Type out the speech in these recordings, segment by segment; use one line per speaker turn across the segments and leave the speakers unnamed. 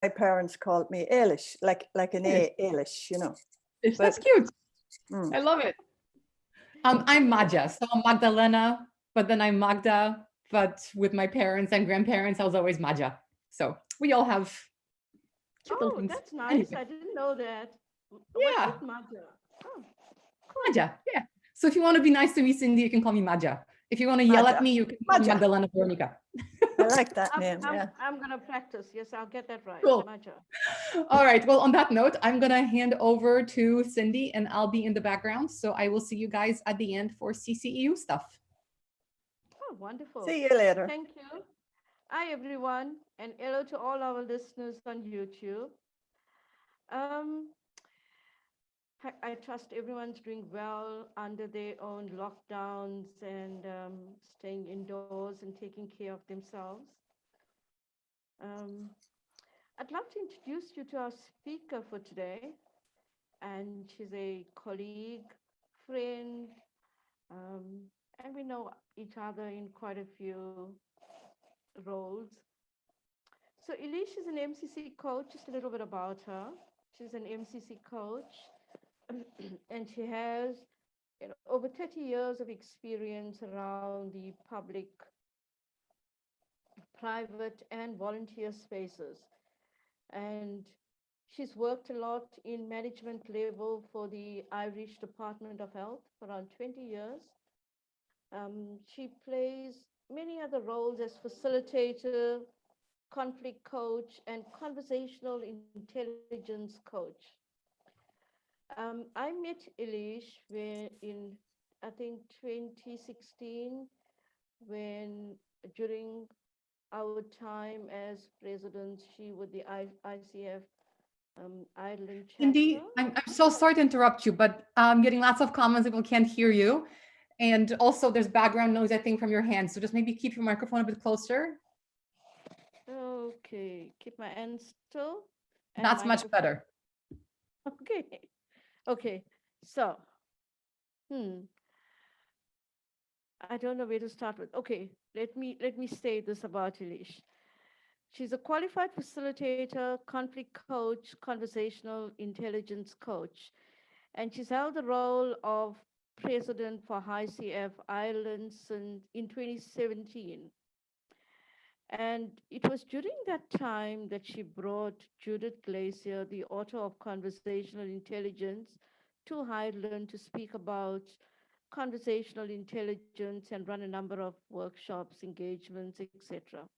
my parents called me Eilish, like an Eilish, you know.
That's cute. I love it. I'm Maja, so I'm Magdalena, but then I'm Magda, but with my parents and grandparents, I was always Maja. So we all have cute little things.
That's nice.
Anyway.
I didn't know that.
Yeah.
What is Maja? Oh, cool.
Maja, yeah. So if you want to be nice to me, Cindy, you can call me Maja. If you want to yell at me, you can call me Magdalena Veronica.
I like that name.
I'm going to practice. Yes, I'll get that right.
Cool.
Maja.
All right. Well, on that note, I'm going to hand over to Cindy and I'll be in the background. So I will see you guys at the end for CCEU stuff.
Oh, wonderful.
See you later.
Thank you. Hi, everyone. And hello to all our listeners on YouTube. I trust everyone's doing well under their own lockdowns and staying indoors and taking care of themselves. I'd love to introduce you to our speaker for today. And she's a colleague, friend, and we know each other in quite a few roles. So Eilish is an MCC coach, just a little bit about her. She's an MCC coach. And she has over 30 years of experience around the public, private, and volunteer spaces. And she's worked a lot in management level for the Irish Department of Health for around 20 years. She plays many other roles as facilitator, conflict coach, and conversational intelligence coach. I met Eilish in, I think, 2016, during our time as president, she with the ICF Ireland chapter.
Cindy, I'm so sorry to interrupt you, but I'm getting lots of comments. People can't hear you. And also there's background noise, I think, from your hands. So just maybe keep your microphone a bit closer.
Okay, keep my hands still.
That's much better.
Okay. Okay, so, I don't know where to start with. Okay, let me say this about Eilish. She's a qualified facilitator, conflict coach, conversational intelligence coach, and she's held the role of president for ICF Ireland since in 2017. And it was during that time that she brought Judith Glaser, the author of Conversational Intelligence, to Ireland to speak about conversational intelligence and run a number of workshops, engagements, etc.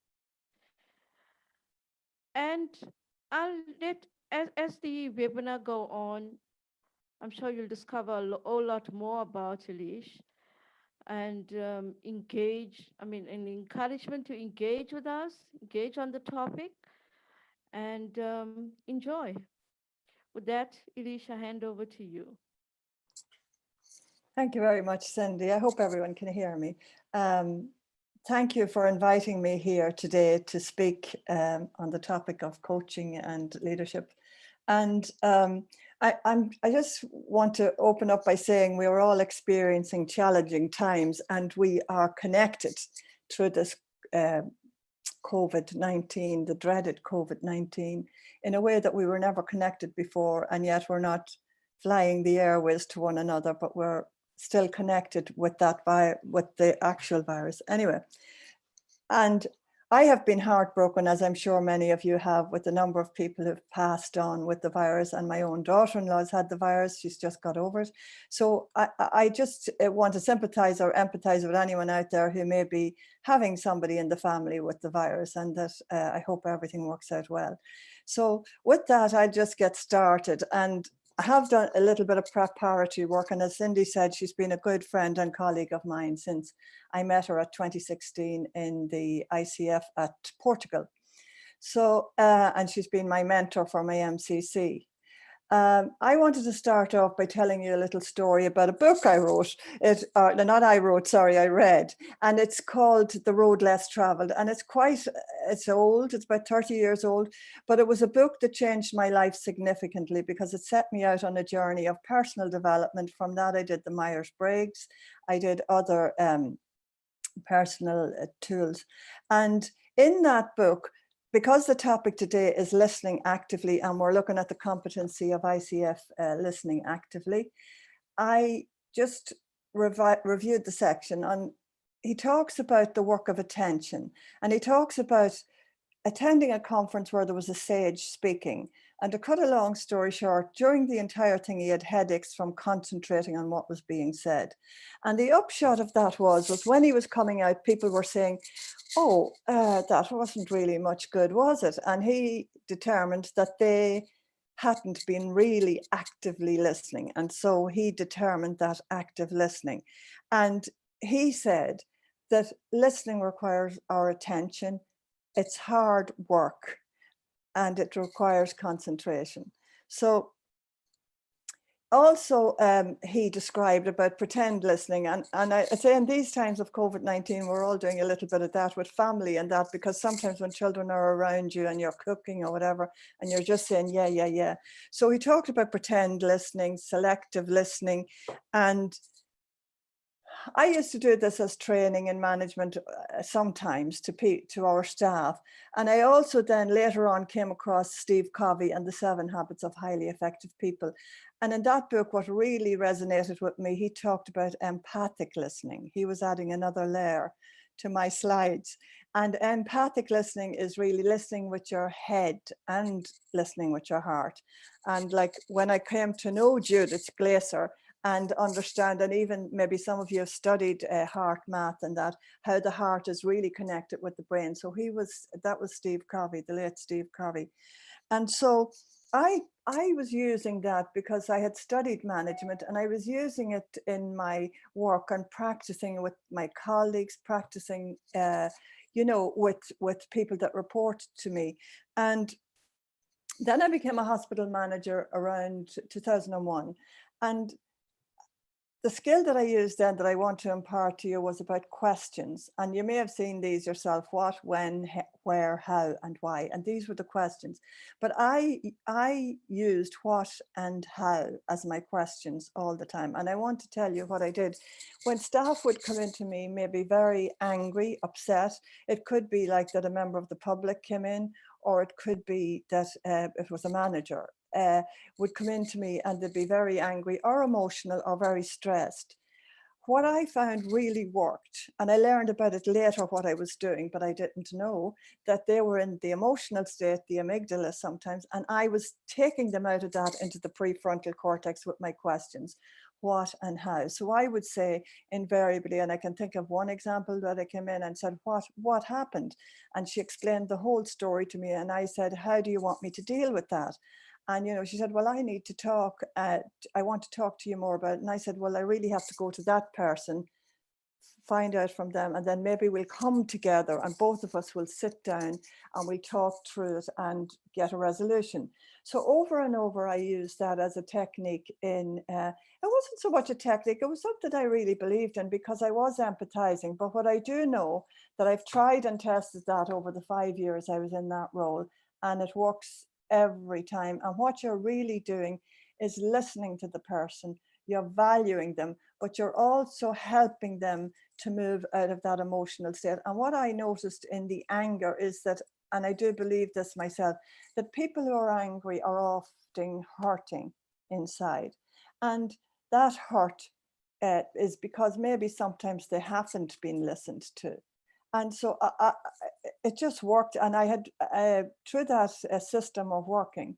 And I'll let, as the webinar go on, I'm sure you'll discover a whole lot more about Eilish and engage, an encouragement to engage with us, engage on the topic, and enjoy. With that, Eilish, I hand over to you.
Thank you very much, Cindy. I hope everyone can hear me. Thank you for inviting me here today to speak on the topic of coaching and leadership. And I just want to open up by saying we are all experiencing challenging times, and we are connected through this COVID-19, the dreaded COVID-19, in a way that we were never connected before, and yet we're not flying the airways to one another, but we're still connected with with the actual virus. Anyway, and I have been heartbroken, as I'm sure many of you have, with the number of people who've passed on with the virus, and my own daughter-in-law's had the virus. She's just got over it. So I just want to sympathize or empathize with anyone out there who may be having somebody in the family with the virus, and that I hope everything works out well. So with that, I just get started. And I have done a little bit of preparatory work, and as Cindy said, she's been a good friend and colleague of mine since I met her at 2016 in the ICF at Portugal. So, and she's been my mentor for my MCC. I wanted to start off by telling you a little story about a book I wrote. I read, and it's called The Road Less Traveled. And it's old, it's about 30 years old, but it was a book that changed my life significantly because it set me out on a journey of personal development. From that, I did the Myers-Briggs, I did other personal tools. And in that book, because the topic today is listening actively, and we're looking at the competency of ICF listening actively, I just reviewed the section on, he talks about the work of attention, and he talks about attending a conference where there was a sage speaking. And to cut a long story short, during the entire thing, he had headaches from concentrating on what was being said. And the upshot of that was when he was coming out, people were saying, oh, that wasn't really much good, was it? And he determined that they hadn't been really actively listening. And so he determined that active listening. And he said that listening requires our attention. It's hard work and it requires concentration. So also he described about pretend listening, and I say in these times of COVID-19, we're all doing a little bit of that with family and that, because sometimes when children are around you and you're cooking or whatever, and you're just saying, yeah, yeah, yeah. So he talked about pretend listening, selective listening, and I used to do this as training in management sometimes to our staff. And I also then later on came across Steve Covey and the 7 Habits of Highly Effective People. And in that book, what really resonated with me, he talked about empathic listening. He was adding another layer to my slides. And empathic listening is really listening with your head and listening with your heart. And like when I came to know Judith Glaser, and understand, and even maybe some of you have studied heart math and that, how the heart is really connected with the brain. So that was Steve Covey, the late Steve Covey. And so I was using that because I had studied management, and I was using it in my work and practicing with my colleagues, practicing, you know, with people that report to me. And then I became a hospital manager around 2001. And the skill that I used then that I want to impart to you was about questions. And you may have seen these yourself: what, when, where, how, and why. And these were the questions. But I used what and how as my questions all the time. And I want to tell you what I did. When staff would come into me, maybe very angry, upset, it could be like that a member of the public came in, or it could be that it was a manager. Would come into me and they'd be very angry or emotional or very stressed. What I found really worked, and I learned about it later what I was doing, but I didn't know that they were in the emotional state, the amygdala sometimes, and I was taking them out of that into the prefrontal cortex with my questions, what and how. So I would say invariably, and I can think of one example that I came in and said, what happened? And she explained the whole story to me, and I said, how do you want me to deal with that? And, you know, she said, well, I need to talk, I want to talk to you more about it. And I said, well, I really have to go to that person, find out from them, and then maybe we'll come together and both of us will sit down and we'll talk through it and get a resolution. So over and over, I used that as a technique in, it wasn't so much a technique, it was something I really believed in because I was empathizing. But what I do know that I've tried and tested that over the 5 years I was in that role, and it works every time. And what you're really doing is listening to the person, you're valuing them, but you're also helping them to move out of that emotional state. And what I noticed in the anger is that, and I do believe this myself, that people who are angry are often hurting inside. And that hurt is because maybe sometimes they haven't been listened to. And so it just worked. And I had, through that system of working,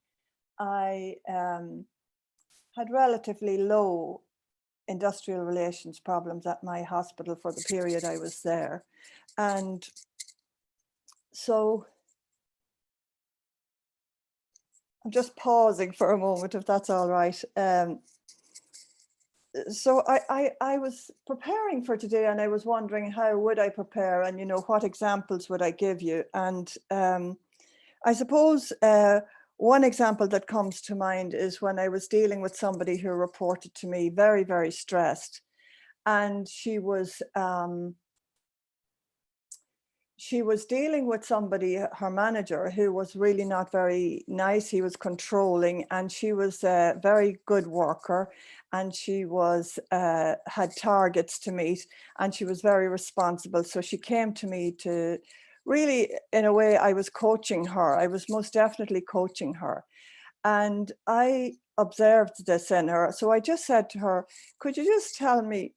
I had relatively low industrial relations problems at my hospital for the period I was there. And so I'm just pausing for a moment, if that's all right. So I was preparing for today, and I was wondering how would I prepare, and, you know, what examples would I give you? And I suppose one example that comes to mind is when I was dealing with somebody who reported to me very, very stressed. And she was dealing with somebody, her manager, who was really not very nice. He was controlling, and she was a very good worker, and she was had targets to meet, and she was very responsible. So she came to me to really, in a way, I was coaching her. I was most definitely coaching her. And I observed this in her. So I just said to her, could you just tell me,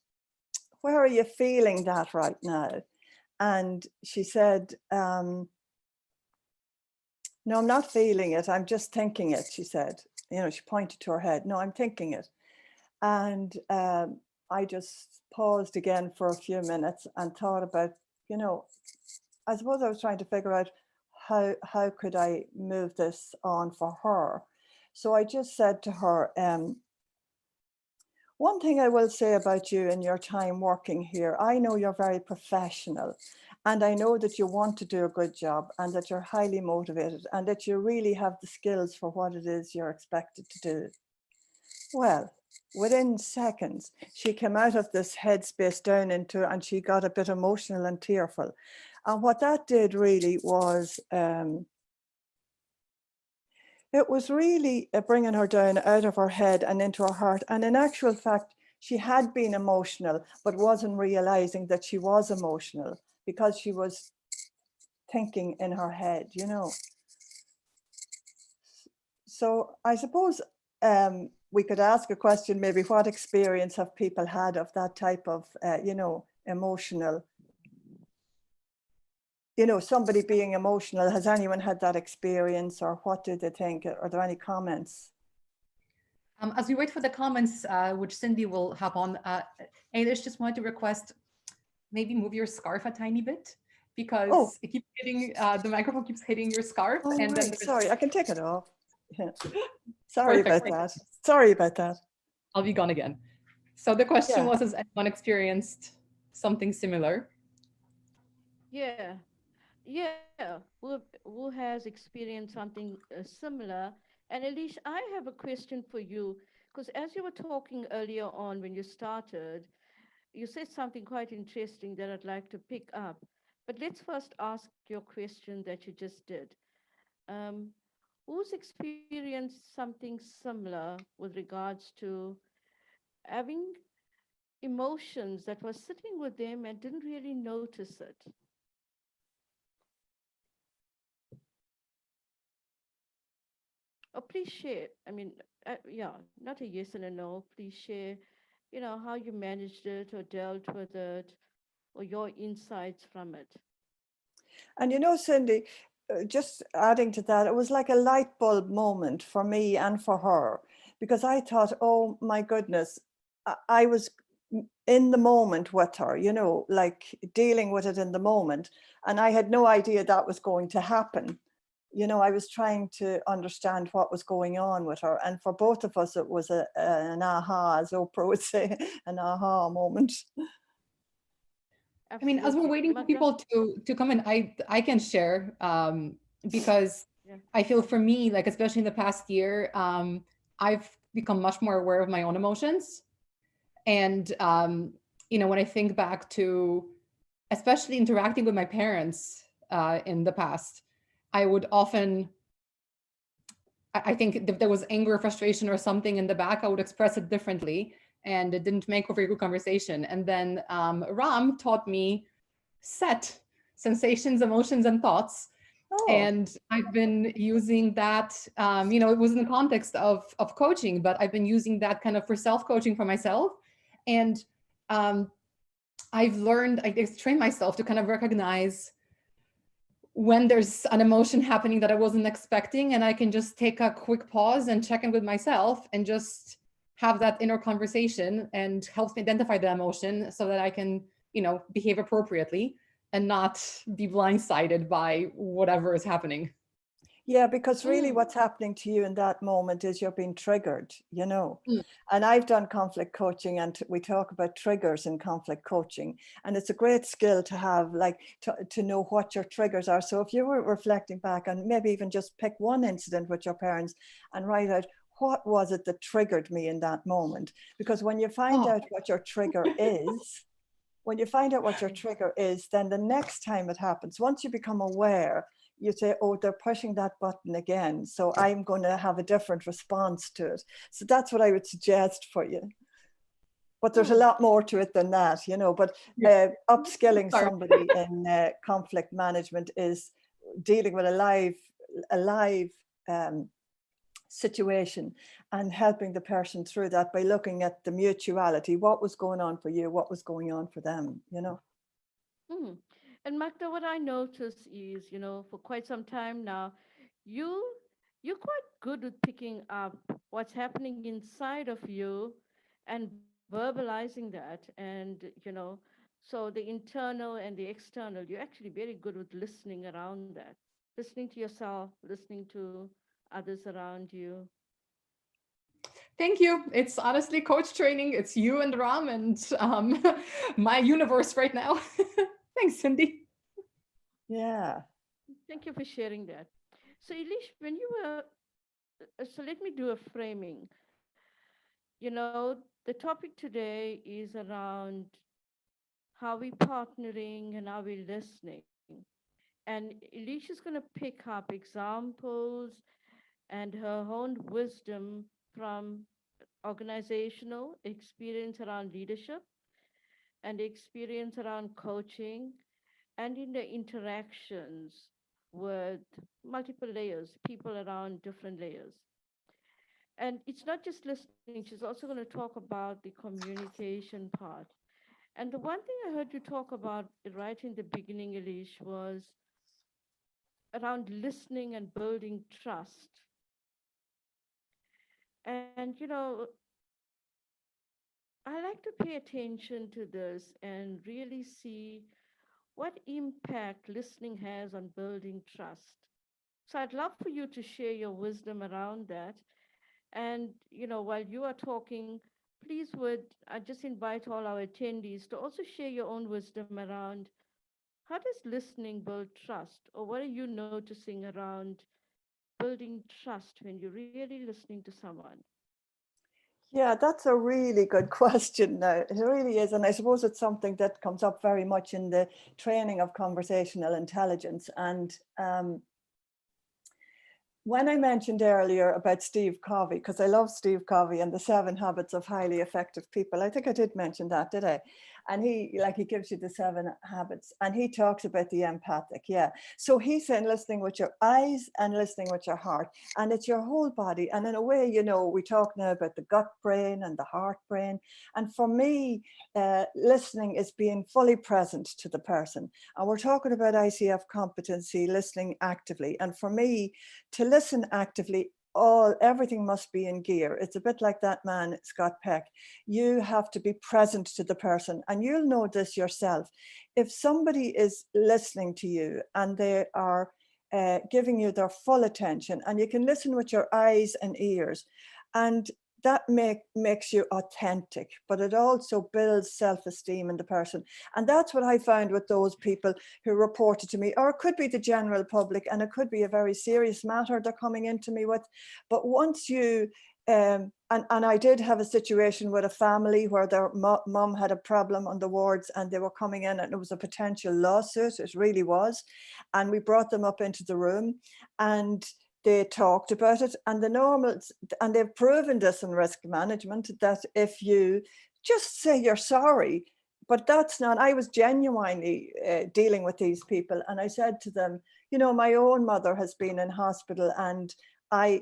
where are you feeling that right now? And she said, no, I'm not feeling it. I'm just thinking it, she said. You know, she pointed to her head. No, I'm thinking it. And I just paused again for a few minutes and thought about, you know, I suppose I was trying to figure out how could I move this on for her. So I just said to her, one thing I will say about you in your time working here, I know you're very professional, and I know that you want to do a good job and that you're highly motivated and that you really have the skills for what it is you're expected to do. Well, within seconds, she came out of this headspace down into, and she got a bit emotional and tearful. And what that did really was, it was really bringing her down out of her head and into her heart. And in actual fact, she had been emotional, but wasn't realizing that she was emotional because she was thinking in her head, you know. So I suppose we could ask a question, maybe what experience have people had of that type of, you know, emotional, you know, somebody being emotional. Has anyone had that experience, or what do they think? Are there any comments?
As we wait for the comments, which Cindy will hop on, Eilish just wanted to request, maybe move your scarf a tiny bit, because it keeps hitting, the microphone keeps hitting your scarf.
Oh,
and
right.
then
Sorry, I can take it off. Yeah. Sorry
Perfect.
about that. Sorry about that.
I'll be gone again. So the question
Yeah.
was, has anyone experienced something similar?
Yeah, who has experienced something similar? And Eilish, I have a question for you, because as you were talking earlier on when you started, you said something quite interesting that I'd like to pick up. But let's first ask your question that you just did. Who's experienced something similar with regards to having emotions that were sitting with them and didn't really notice it? Oh, please share. I mean, yeah, not a yes and a no. Please share, you know, how you managed it or dealt with it, or your insights from it.
And you know, Cindy, just adding to that, it was like a light bulb moment for me and for her, because I thought, oh my goodness, I was in the moment with her, you know, like dealing with it in the moment. And I had no idea that was going to happen. You know, I was trying to understand what was going on with her. And for both of us, it was an aha, as Oprah would say, an aha moment.
I mean, as we're waiting for people to come in, I can share, because I feel for me, like, especially in the past year, I've become much more aware of my own emotions. And, you know, when I think back to, especially interacting with my parents in the past, I would often, I think if there was anger, frustration, or something in the back, I would express it differently, and it didn't make for a very good conversation. And then Ram taught me set sensations, emotions, and thoughts. Oh. And I've been using that, you know, it was in the context of coaching, but I've been using that kind of for self-coaching for myself. And I've learned, I trained myself to kind of recognize when there's an emotion happening that I wasn't expecting, and I can just take a quick pause and check in with myself and just have that inner conversation, and helps me identify the emotion so that I can, you know, behave appropriately and not be blindsided by whatever is happening.
Yeah, because really what's happening to you in that moment is you're being triggered, you know. And I've done conflict coaching, and we talk about triggers in conflict coaching. And it's a great skill to have, like, to know what your triggers are. So if you were reflecting back, and maybe even just pick one incident with your parents and write out, what was it that triggered me in that moment? Because when you find out what your trigger is, then the next time it happens, once you become aware, you say, oh, they're pushing that button again, so I'm going to have a different response to it. So that's what I would suggest for you. But there's a lot more to it than that, you know. But upskilling somebody in conflict management is dealing with a live situation and helping the person through that by looking at the mutuality, what was going on for you, what was going on for them, you know.
And Magda, what I notice is, you know, for quite some time now, you're quite good with picking up what's happening inside of you and verbalizing that. And, you know, so the internal and the external, you're actually very good with listening around that, listening to yourself, listening to others around you.
Thank you. It's honestly coach training. It's you and Ram and my universe right now. Thanks, Cindy.
Yeah.
Thank you for sharing that. So Eilish, when you were, so let me do a framing. You know, the topic today is around how we partnering and how we listening. And Eilish is going to pick up examples and her own wisdom from organizational experience around leadership and experience around coaching and in the interactions with multiple layers, people around different layers. And it's not just listening, she's also going to talk about the communication part. And the one thing I heard you talk about right in the beginning, Eilish, was around listening and building trust. And, you know, I like to pay attention to this and really see what impact listening has on building trust. So I'd love for you to share your wisdom around that. And, you know, while you are talking, please would I just invite all our attendees to also share your own wisdom around how does listening build trust? Or what are you noticing around building trust when you're really listening to someone?
Yeah, that's a really good question now. It really is. And I suppose it's something that comes up very much in the training of conversational intelligence. And when I mentioned earlier about Steve Covey, because I love Steve Covey and the 7 Habits of Highly Effective People, I think I did mention that, did I? And he gives you the 7 habits and he talks about the empathic. Yeah. So he's saying listening with your eyes and listening with your heart, and it's your whole body. And in a way, you know, we talk now about the gut brain and the heart brain. And for me, listening is being fully present to the person. And we're talking about ICF competency, listening actively. And for me, to listen actively, everything must be in gear. It's a bit like that man, Scott Peck. You have to be present to the person, and you'll know this yourself. If somebody is listening to you and they are giving you their full attention, and you can listen with your eyes and ears, and that makes you authentic, but it also builds self-esteem in the person. And that's what I found with those people who reported to me, or it could be the general public, and it could be a very serious matter they're coming into me with. But once you, and I did have a situation with a family where their mum had a problem on the wards and they were coming in and it was a potential lawsuit, it really was. And we brought them up into the room and they talked about it, and and they've proven this in risk management, that if you just say you're sorry, but that's not, I was genuinely dealing with these people. And I said to them, you know, my own mother has been in hospital and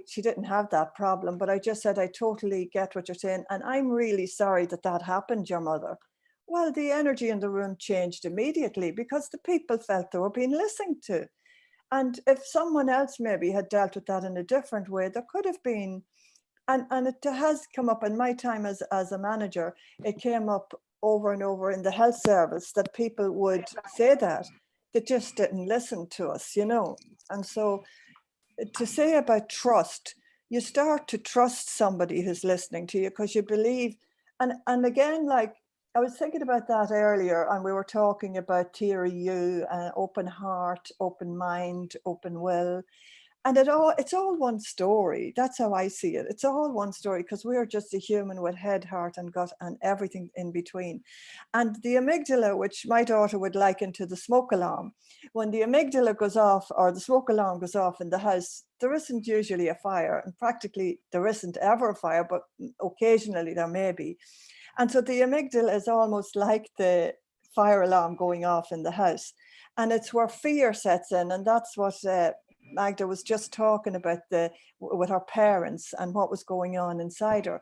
she didn't have that problem, but I just said, I totally get what you're saying. And I'm really sorry that happened, your mother. Well, the energy in the room changed immediately because the people felt they were being listened to. And if someone else maybe had dealt with that in a different way, there could have been, and it has come up in my time as a manager, it came up over and over in the health service that people would say that they just didn't listen to us, you know. And so to say about trust, you start to trust somebody who's listening to you because you believe, and again, like, I was thinking about that earlier, and we were talking about Theory U, open heart, open mind, open will. And it's all one story. That's how I see it. It's all one story because we're just a human with head, heart, and gut, and everything in between. And the amygdala, which my daughter would liken to the smoke alarm, when the amygdala goes off or the smoke alarm goes off in the house, there isn't usually a fire, and practically there isn't ever a fire, but occasionally there may be. And so the amygdala is almost like the fire alarm going off in the house. And it's where fear sets in. And that's what Magda was just talking about with her parents and what was going on inside her.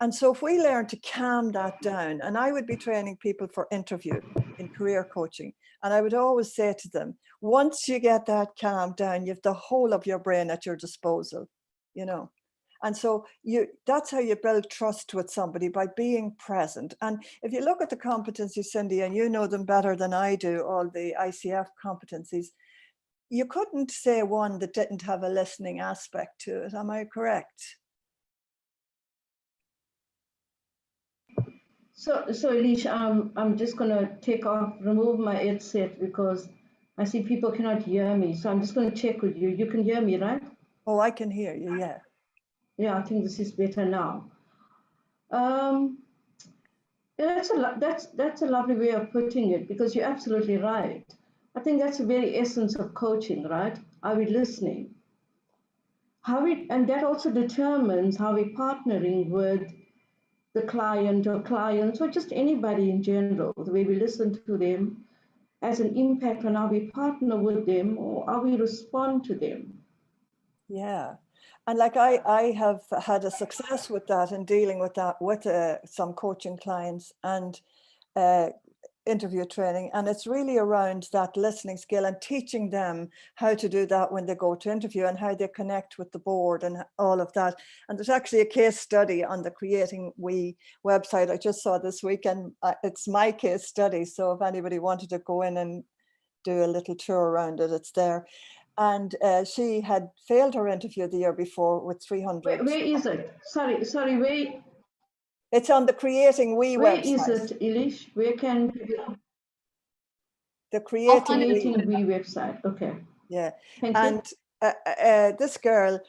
And so if we learn to calm that down, and I would be training people for interview in career coaching, and I would always say to them, once you get that calmed down, you have the whole of your brain at your disposal, you know. And so that's how you build trust with somebody, by being present. And if you look at the competencies, Cindy, and you know them better than I do, all the ICF competencies, you couldn't say one that didn't have a listening aspect to it. Am I correct?
So Eilish, I'm just going to remove my headset because I see people cannot hear me. So I'm just going to check with you. You can hear me, right?
Oh, I can hear you, yeah.
Yeah, I think this is better now. That's a lovely way of putting it, because you're absolutely right. I think that's the very essence of coaching, right? Are we listening? And that also determines how we're partnering with the client or clients, or just anybody in general. The way we listen to them has an impact on how we partner with them or how we respond to them.
Yeah. And like I have had a success with that, in dealing with that with some coaching clients and interview training. And it's really around that listening skill and teaching them how to do that when they go to interview, and how they connect with the board and all of that. And there's actually a case study on the CreatingWE website I just saw this week, and it's my case study. So if anybody wanted to go in and do a little tour around it, it's there. And she had failed her interview the year before with 300.
Where is it? Sorry, where?
It's on the CreatingWE website.
Where is it, Eilish? Where can people?
The CreatingWE
website. Okay.
Yeah.
Thank
and
you.
This girl,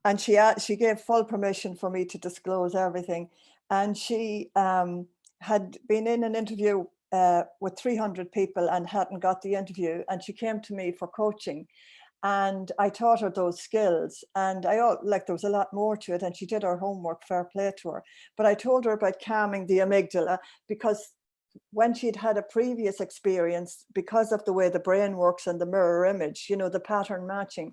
and she gave full permission for me to disclose everything. And she had been in an interview with 300 people and hadn't got the interview. And she came to me for coaching. And I taught her those skills, and there was a lot more to it, and she did her homework, fair play to her. But I told her about calming the amygdala, because when she'd had a previous experience, because of the way the brain works and the mirror image, you know, the pattern matching,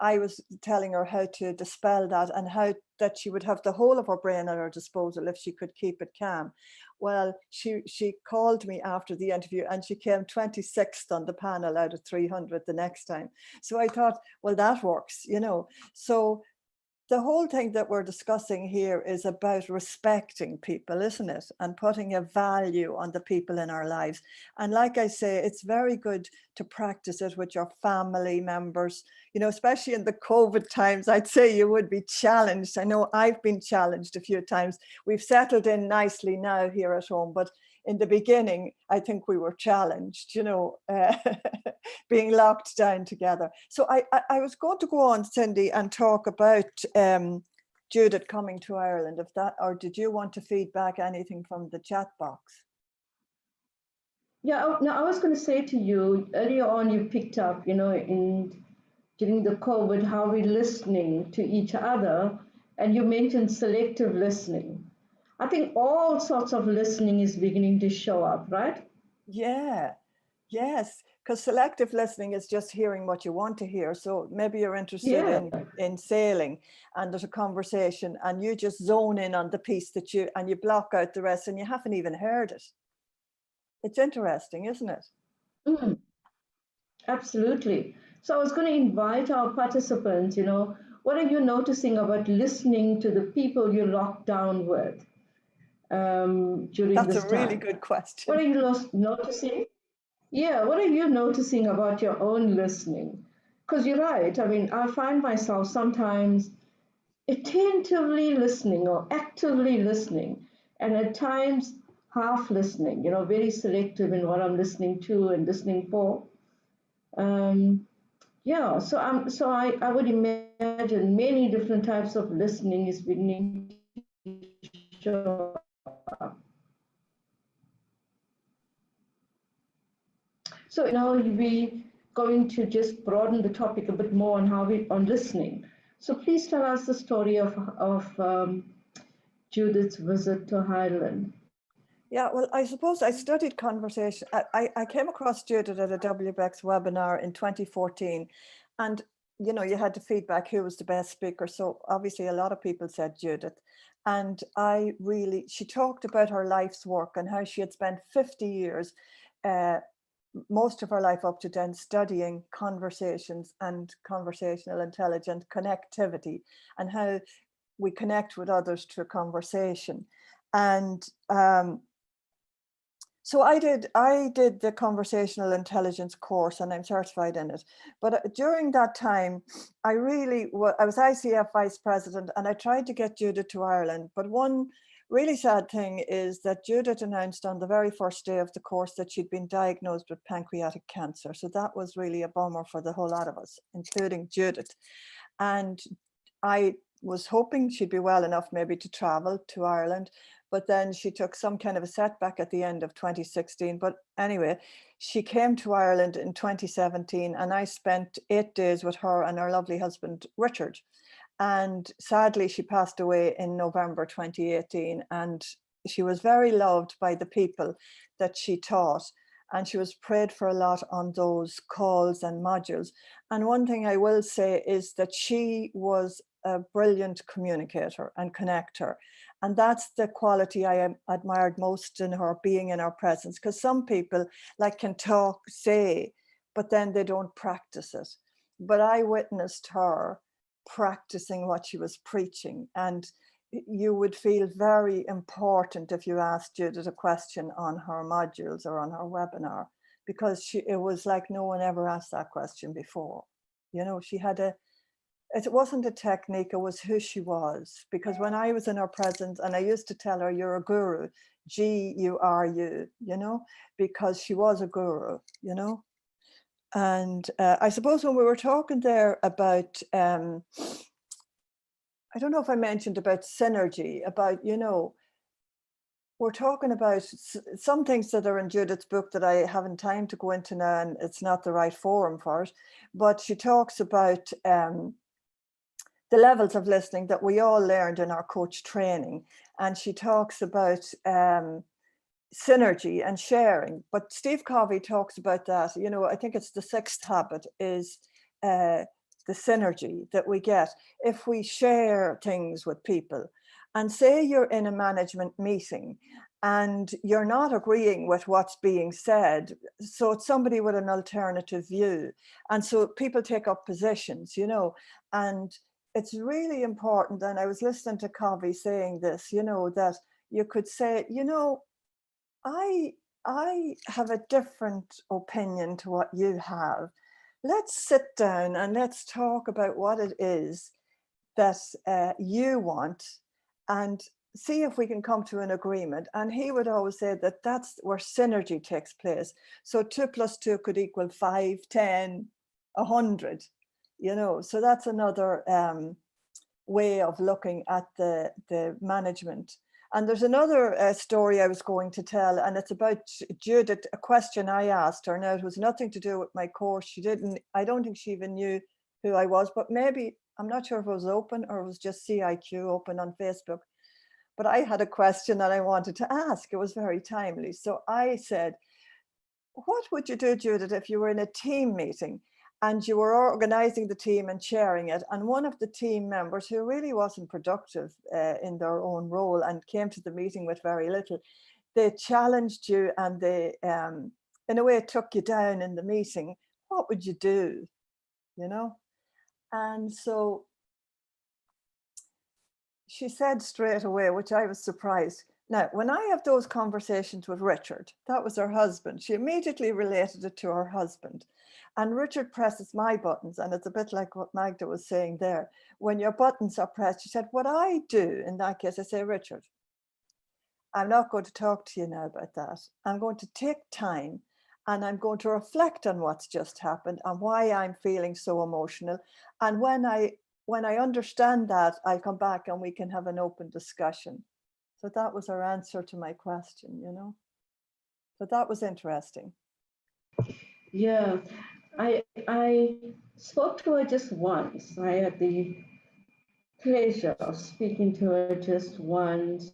I was telling her how to dispel that, and how that she would have the whole of her brain at her disposal if she could keep it calm. Well, she called me after the interview, and she came 26th on the panel out of 300 the next time. So I thought, well, that works, you know. So the whole thing that we're discussing here is about respecting people, isn't it? And putting a value on the people in our lives. And like I say, it's very good to practice it with your family members, you know, especially in the COVID times. I'd say you would be challenged. I know I've been challenged a few times. We've settled in nicely now here at home, but in the beginning, I think we were challenged, you know, being locked down together. So I was going to go on, Cindy, and talk about Judith coming to Ireland, or did you want to feed back anything from the chat box?
Yeah, no, I was going to say to you, earlier on you picked up, you know, during the COVID, how we're listening to each other, and you mentioned selective listening. I think all sorts of listening is beginning to show up, right?
Yeah, yes, because selective listening is just hearing what you want to hear. So maybe you're interested in sailing, and there's a conversation, and you just zone in on the piece and you block out the rest, and you haven't even heard it. It's interesting, isn't it?
Mm, absolutely. So I was going to invite our participants, you know, what are you noticing about listening to the people you're locked down with during this time?
That's a really good question.
What are you noticing? Yeah, what are you noticing about your own listening? Because you're right. I mean, I find myself sometimes attentively listening or actively listening, and at times half listening, you know, very selective in what I'm listening to and listening for. Yeah, so I would imagine many different types of listening is beginning to show up. So now we're going to just broaden the topic a bit more on on listening. So please tell us the story of Judith's visit to Ireland.
Yeah, well, I suppose I studied conversation. I came across Judith at a WBEX webinar in 2014, and you know, you had to feedback who was the best speaker. So obviously a lot of people said Judith. And she talked about her life's work and how she had spent 50 years, most of her life up to then, studying conversations and conversational intelligence, connectivity, and how we connect with others through conversation. And so I did the conversational intelligence course, and I'm certified in it. But during that time, I was ICF vice president, and I tried to get Judith to Ireland. But one really sad thing is that Judith announced on the very first day of the course that she'd been diagnosed with pancreatic cancer. So that was really a bummer for the whole lot of us, including Judith. And I was hoping she'd be well enough maybe to travel to Ireland. But then she took some kind of a setback at the end of 2016. But anyway, she came to Ireland in 2017, and I spent 8 days with her and her lovely husband, Richard. And sadly, she passed away in November 2018. And she was very loved by the people that she taught. And she was prayed for a lot on those calls and modules. And one thing I will say is that she was a brilliant communicator and connector. And that's the quality I admired most in her, being in her presence, because some people can talk, say, but then they don't practice it. But I witnessed her practicing what she was preaching. And you would feel very important if you asked Judith a question on her modules or on her webinar, because it was like no one ever asked that question before. You know, she had it wasn't a technique, it was who she was. Because when I was in her presence, and I used to tell her, you're a guru, G-U-R-U, you know, because she was a guru, you know. And I suppose when we were talking there about, I don't know if I mentioned about synergy, about, you know, we're talking about some things that are in Judith's book that I haven't time to go into now, and it's not the right forum for it. But she talks about the levels of listening that we all learned in our coach training. And she talks about synergy and sharing. But Steve Covey talks about that. You know, I think it's the 6th habit is the synergy that we get if we share things with people. And say you're in a management meeting and you're not agreeing with what's being said. So it's somebody with an alternative view. And so people take up positions, you know, and it's really important. And I was listening to Covey saying this, you know, that you could say, you know, I have a different opinion to what you have. Let's sit down and let's talk about what it is that you want and see if we can come to an agreement. And he would always say that that's where synergy takes place. So 2 + 2 could equal 5, 10, 100, you know. So that's another way of looking at the management. And there's another story I was going to tell, and it's about Judith, a question I asked her. Now, it was nothing to do with my course. I don't think she even knew who I was, but maybe, I'm not sure if it was open or it was just CIQ open on Facebook. But I had a question that I wanted to ask. It was very timely. So I said, what would you do, Judith, if you were in a team meeting and you were organizing the team and chairing it, and one of the team members who really wasn't productive in their own role and came to the meeting with very little, they challenged you and they, in a way, took you down in the meeting, what would you do, you know? And so she said straight away, which I was surprised. Now, when I have those conversations with Richard, that was her husband, she immediately related it to her husband. And Richard presses my buttons, and it's a bit like what Magda was saying there. When your buttons are pressed, she said, what I do in that case, I say, Richard, I'm not going to talk to you now about that. I'm going to take time and I'm going to reflect on what's just happened and why I'm feeling so emotional. And when I understand that, I'll come back and we can have an open discussion. So that was her answer to my question, you know. So that was interesting.
Yeah, I spoke to her just once. I had the pleasure of speaking to her just once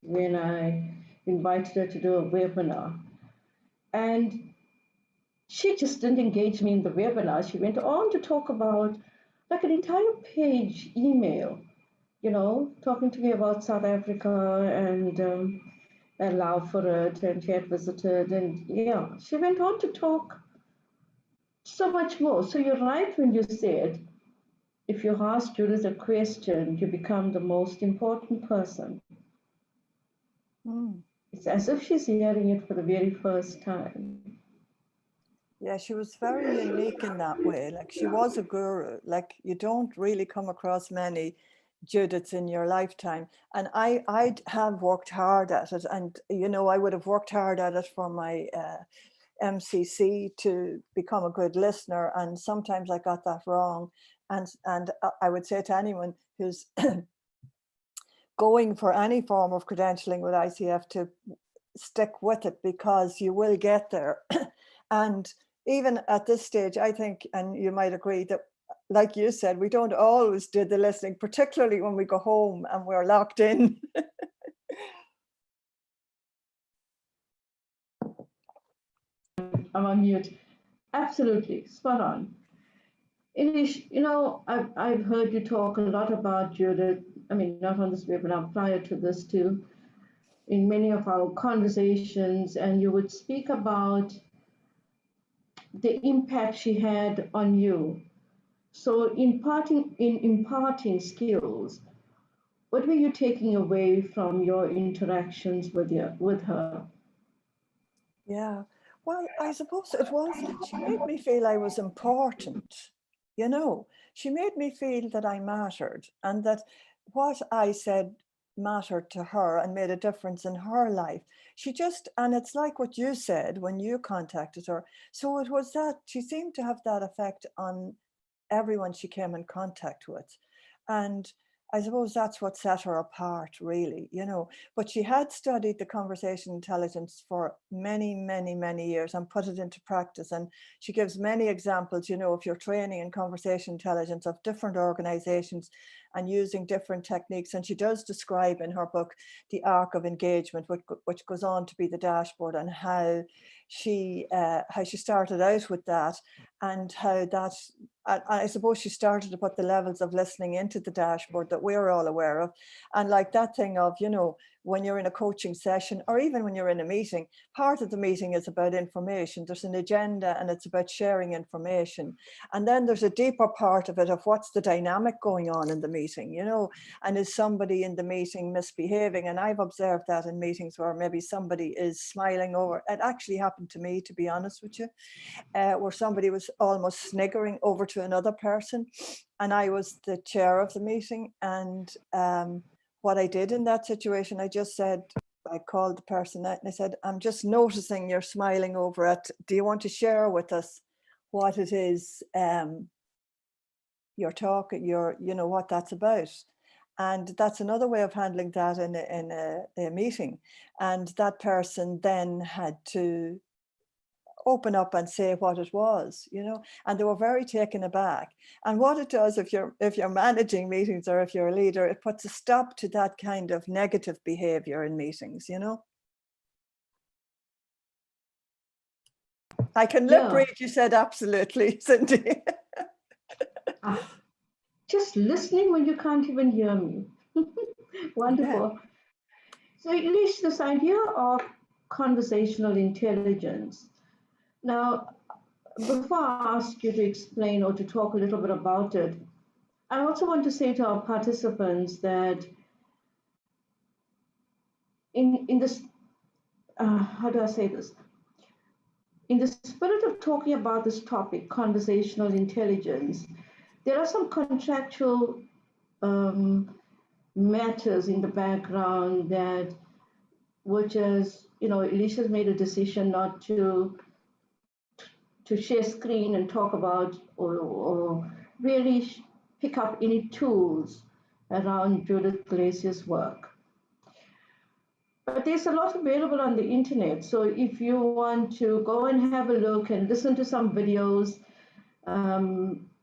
when I invited her to do a webinar. And she just didn't engage me in the webinar. She went on to talk about like an entire page email, you know, talking to me about South Africa and allow for it, and she had visited, and yeah, she went on to talk so much more. So you're right when you said, if you ask Judith a question, you become the most important person. It's as if she's hearing it for the very first time.
Yeah, she was very unique in that way. Like, she was a guru. Like, you don't really come across many Judiths in your lifetime. And I have worked hard at it. And, you know, I would have worked hard at it for my MCC to become a good listener. And sometimes I got that wrong. And I would say to anyone who's going for any form of credentialing with ICF to stick with it, because you will get there. And even at this stage, I think, and you might agree, that, like you said, we don't always do the listening, particularly when we go home and we're locked in.
I'm on mute. Absolutely, spot on. Eilish, you know, I've heard you talk a lot about Judith. I mean, not on this webinar, prior to this too, in many of our conversations, and you would speak about the impact she had on you. So in imparting skills, what were you taking away from your interactions with her?
Yeah, well, I suppose it was like she made me feel I was important. You know, she made me feel that I mattered, and that what I said mattered to her and made a difference in her life. She just, and it's like what you said when you contacted her. So it was that she seemed to have that effect on everyone she came in contact with. And I suppose that's what set her apart, really, you know. But she had studied the conversational intelligence for many, many, many years and put it into practice. And she gives many examples, you know, of your training in conversational intelligence of different organizations and using different techniques. And she does describe in her book the arc of engagement, which goes on to be the dashboard, and how she started out with that, and how that, I suppose she started to put the levels of listening into the dashboard that we're all aware of. And like that thing of, you know, when you're in a coaching session, or even when you're in a meeting, part of the meeting is about information. There's an agenda and it's about sharing information. And then there's a deeper part of it of what's the dynamic going on in the meeting, you know, and is somebody in the meeting misbehaving? And I've observed that in meetings where maybe somebody is smiling over. It actually happened to me, to be honest with you, where somebody was almost sniggering over to another person, and I was the chair of the meeting. And what I did in that situation, I just said, I called the person out and I said, I'm just noticing you're smiling over it. Do you want to share with us what it is you're talking, you know, what that's about? And that's another way of handling that in a meeting. And that person then had to open up and say what it was, you know, and they were very taken aback. And what it does, if you're managing meetings, or if you're a leader, it puts a stop to that kind of negative behavior in meetings, you know. I can lip read, you said absolutely, Cindy.
Just listening when you can't even hear me. Wonderful. Yeah. So Eilish, this idea of conversational intelligence. Now, before I ask you to explain or to talk a little bit about it, I also want to say to our participants that in this, how do I say this? In the spirit of talking about this topic, conversational intelligence, there are some contractual matters in the background that, which is, you know, Eilish has made a decision not to share screen and talk about or really pick up any tools around Judith Glaser's work. But there's a lot available on the internet. So if you want to go and have a look and listen to some videos,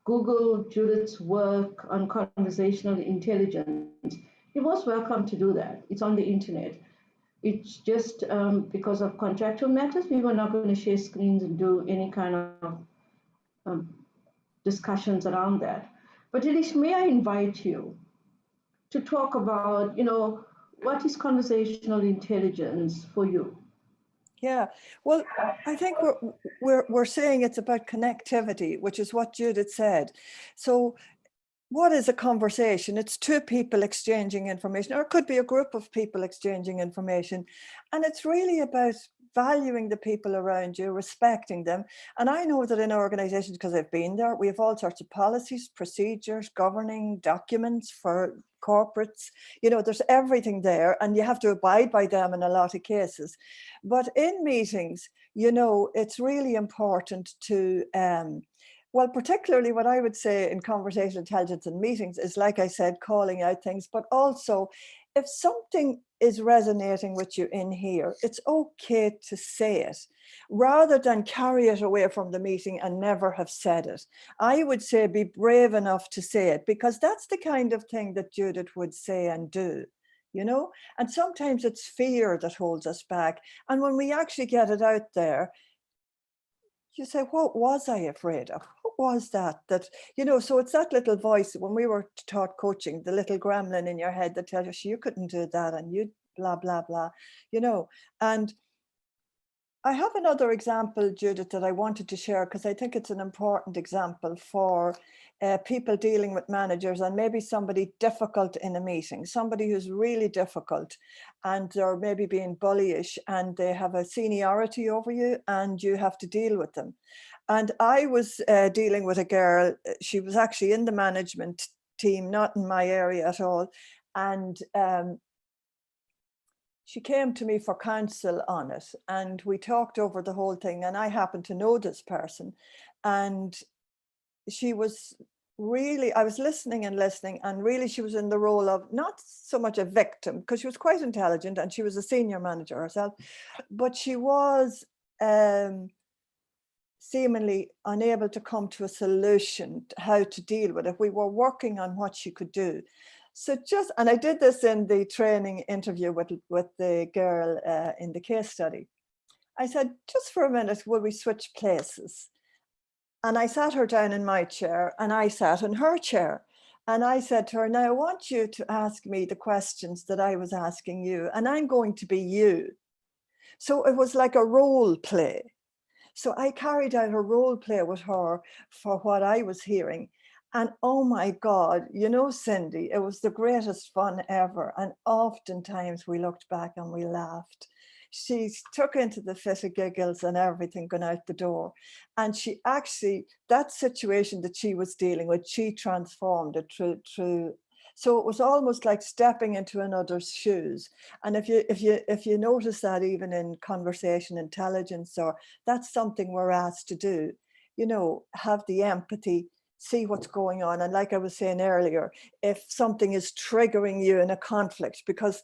Google Judith's work on conversational intelligence, you're most welcome to do that. It's on the internet. It's just because of contractual matters, we were not going to share screens and do any kind of discussions around that. But Eilish, may I invite you to talk about, what is conversational intelligence for you?
Yeah, well, I think we're saying it's about connectivity, which is what Judith said. So what is a conversation? It's two people exchanging information, or it could be a group of people exchanging information. And it's really about valuing the people around you, respecting them. And I know that in organizations, because I've been there, we have all sorts of policies, procedures, governing documents for corporates. There's everything there, and you have to abide by them in a lot of cases. But in meetings, it's really important to well, particularly what I would say in conversational intelligence and meetings is, like I said, calling out things, but also if something is resonating with you in here, it's okay to say it rather than carry it away from the meeting and never have said it. I would say be brave enough to say it, because that's the kind of thing that Judith would say and do. And sometimes it's fear that holds us back. And when we actually get it out there, you say, what was I afraid of? What was that? So it's that little voice when we were taught coaching, the little gremlin in your head that tells you couldn't do that and you blah, blah, blah, And I have another example, Judith, that I wanted to share because I think it's an important example for people dealing with managers and maybe somebody difficult in a meeting, somebody who's really difficult and they're maybe being bullyish and they have a seniority over you and you have to deal with them. And I was dealing with a girl, she was actually in the management team, not in my area at all. And she came to me for counsel on it and we talked over the whole thing, and I happened to know this person, and she was really, I was listening and really she was in the role of not so much a victim, because she was quite intelligent and she was a senior manager herself, but she was seemingly unable to come to a solution to how to deal with it. We were working on what she could do. So and I did this in the training interview with the girl in the case study. I said, just for a minute, will we switch places? And I sat her down in my chair and I sat in her chair. And I said to her, now I want you to ask me the questions that I was asking you, and I'm going to be you. So it was like a role play. So I carried out a role play with her for what I was hearing. And oh my God, Cindy, it was the greatest fun ever. And oftentimes we looked back and we laughed. She took into the fit of giggles and everything going out the door. And she actually, that situation that she was dealing with, she transformed it through. So it was almost like stepping into another's shoes. And if you notice that even in conversation intelligence, or that's something we're asked to do, have the empathy, see what's going on. And like I was saying earlier, if something is triggering you in a conflict, because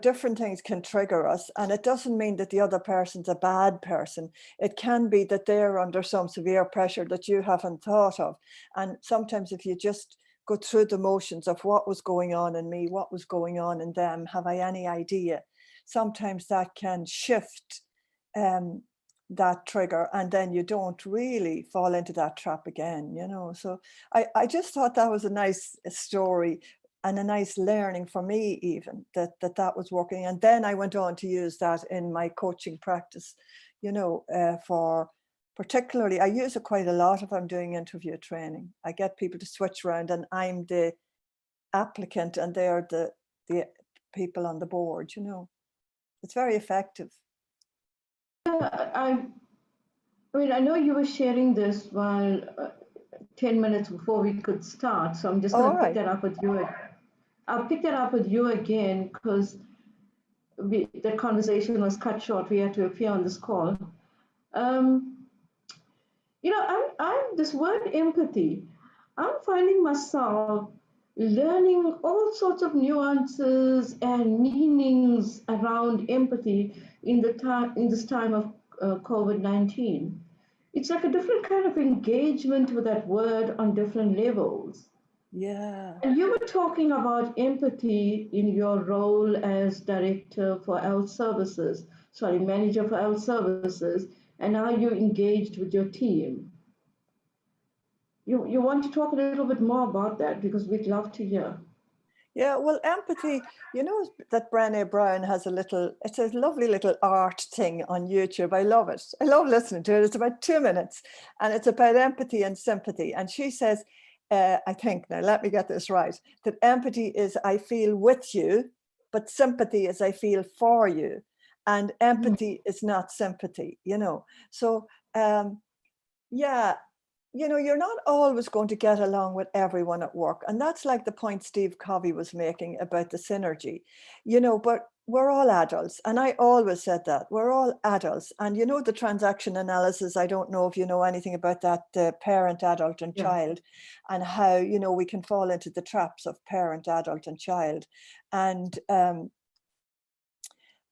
different things can trigger us, and it doesn't mean that the other person's a bad person. It can be that they're under some severe pressure that you haven't thought of. And sometimes if you just go through the motions of what was going on in me, what was going on in them, have I any idea? Sometimes that can shift that trigger, and then you don't really fall into that trap again, So I just thought that was a nice story and a nice learning for me, even that was working. And then I went on to use that in my coaching practice, for particularly, I use it quite a lot if I'm doing interview training. I get people to switch around and I'm the applicant and they're the people on the board, It's very effective.
I know you were sharing this while 10 minutes before we could start, so I'm just going to pick that up with you. I'll pick that up with you again because the conversation was cut short. We had to appear on this call. I'm this word empathy. I'm finding myself learning all sorts of nuances and meanings around empathy in this time of COVID-19. It's like a different kind of engagement with that word on different levels.
Yeah.
And you were talking about empathy in your role as director for health services, sorry, manager for health services, and how you engaged with your team. You want to talk a little bit more about that, because we'd love to hear.
Yeah, well, empathy, you know that Brené Brown has it's a lovely little art thing on YouTube. I love it. I love listening to it. It's about 2 minutes and it's about empathy and sympathy. And she says, I think, now let me get this right, that empathy is I feel with you, but sympathy is I feel for you. And empathy is not sympathy, you know. So, yeah, you know, you're not always going to get along with everyone at work. And that's like the point Steve Covey was making about the synergy, you know, but we're all adults. And I always said that we're all adults. And, you know, the transaction analysis, I don't know if you know anything about that, parent, adult and child, and how, you know, we can fall into the traps of parent, adult and child. And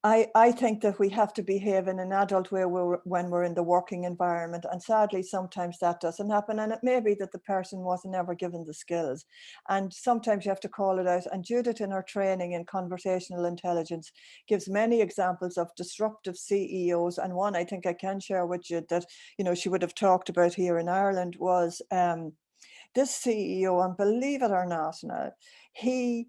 I think that we have to behave in an adult way when we're in the working environment. And sadly, sometimes that doesn't happen. And it may be that the person wasn't ever given the skills. And sometimes you have to call it out. And Judith, in her training in conversational intelligence, gives many examples of disruptive CEOs. And one I think I can share with you that, you know, she would have talked about here in Ireland was this CEO, and believe it or not now, he'd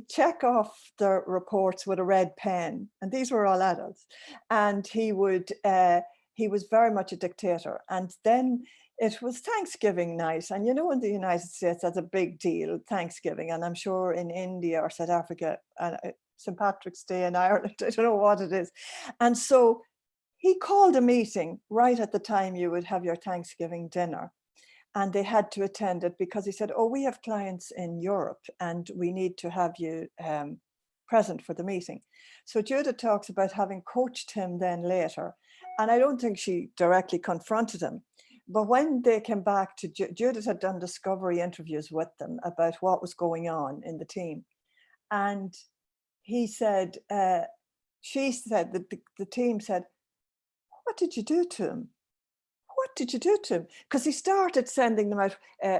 check off the reports with a red pen, and these were all adults, and he was very much a dictator. And then it was Thanksgiving night, and you know, in the United States that's a big deal, Thanksgiving, and I'm sure in India or South Africa, St. Patrick's Day in Ireland, I don't know what it is. And so he called a meeting right at the time you would have your Thanksgiving dinner. And they had to attend it because he said, oh, we have clients in Europe and we need to have you present for the meeting. So Judith talks about having coached him then later. And I don't think she directly confronted him. But when they came back to, Judith had done discovery interviews with them about what was going on in the team. And he said, she said that the team said, what did you do to him? What did you do to him? Because he started sending them out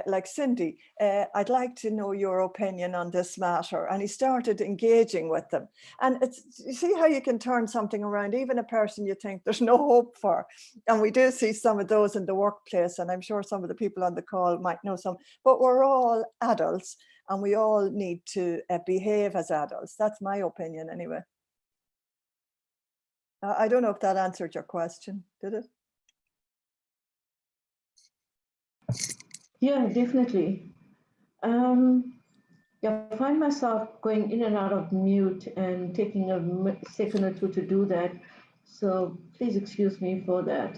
like, Cindy, I'd like to know your opinion on this matter. And he started engaging with them. And you see how you can turn something around, even a person you think there's no hope for. And we do see some of those in the workplace. And I'm sure some of the people on the call might know some, but we're all adults and we all need to behave as adults. That's my opinion anyway. I don't know if that answered your question, did it?
Yeah, definitely. Yeah, I find myself going in and out of mute and taking a second or two to do that. So please excuse me for that.